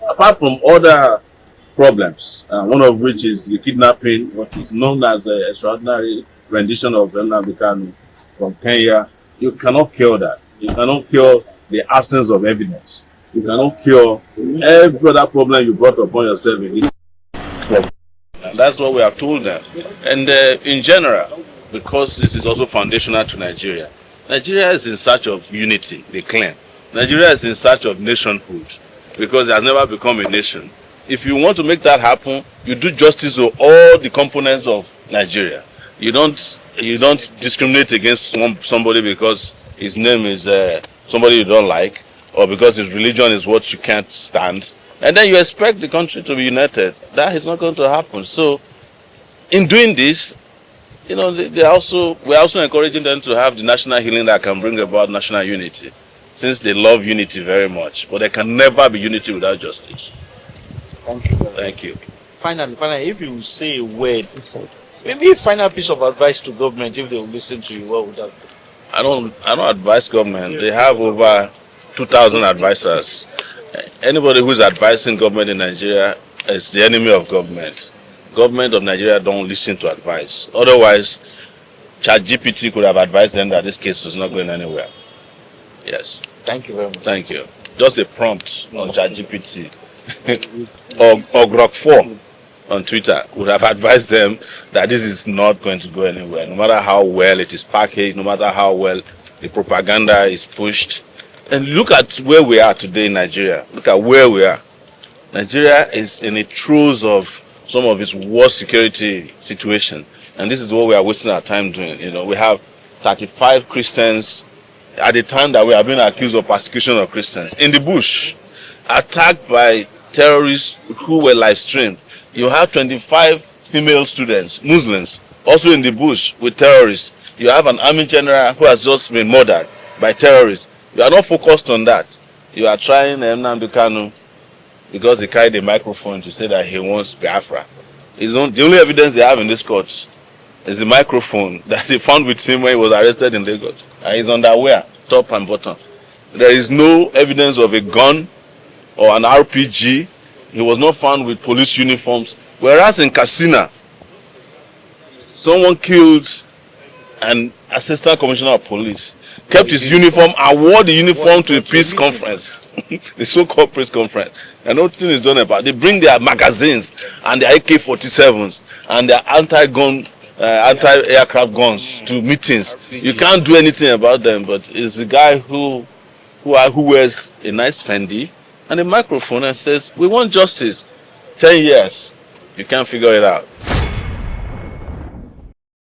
apart from other problems, one of which is the kidnapping, what is known as the extraordinary rendition of Nnamdi Kanu from Kenya, you cannot cure that. You cannot cure the absence of evidence. You cannot cure every other problem you brought upon yourself in this problem. And that's what we have told them. And in general, because this is also foundational to Nigeria, Nigeria is in search of unity, they claim. Nigeria is in search of nationhood because it has never become a nation. If you want to make that happen, you do justice to all the components of Nigeria. You don't discriminate against somebody because his name is somebody you don't like, or because his religion is what you can't stand, and then you expect the country to be united. That is not going to happen. So, in doing this, we're also encouraging them to have the national healing that can bring about national unity, since they love unity very much. But there can never be unity without justice. Thank you. Thank you. Finally, if you say a word, maybe a final piece of advice to government, if they will listen to you, what would that be? I don't advise government. They have over 2,000 advisors. Anybody who is advising government in Nigeria is the enemy of government. Government of Nigeria don't listen to advice. Otherwise, ChatGPT could have advised them that this case was not going anywhere. Yes. Thank you very much. Thank you. Just a prompt on ChatGPT or Grok 4 on Twitter would have advised them that this is not going to go anywhere, no matter how well it is packaged, no matter how well the propaganda is pushed. And look at where we are today in Nigeria. Look at where we are. Nigeria is in a throes of some of its worst security situation. And this is what we are wasting our time doing. We have 35 Christians at the time that we are being accused of persecution of Christians in the bush, attacked by terrorists who were live streamed. You have 25 female students, Muslims, also in the bush with terrorists. You have an army general who has just been murdered by terrorists. You are not focused on that. You are trying Nnamdi Kanu because he carried a microphone to say that he wants Biafra. The only evidence they have in this court is the microphone that they found with him when he was arrested in Lagos. And his underwear, top and bottom. There is no evidence of a gun or an RPG. He was not found with police uniforms. Whereas in Katsina, someone killed an assistant commissioner of police, kept his uniform and wore the uniform to a peace conference, the so-called peace conference. And nothing is done about it. They bring their magazines and their AK-47s and their anti-aircraft guns to meetings. You can't do anything about them, but it's the guy who wears a nice Fendi and a microphone and says, we want justice. 10 years, you can't figure it out.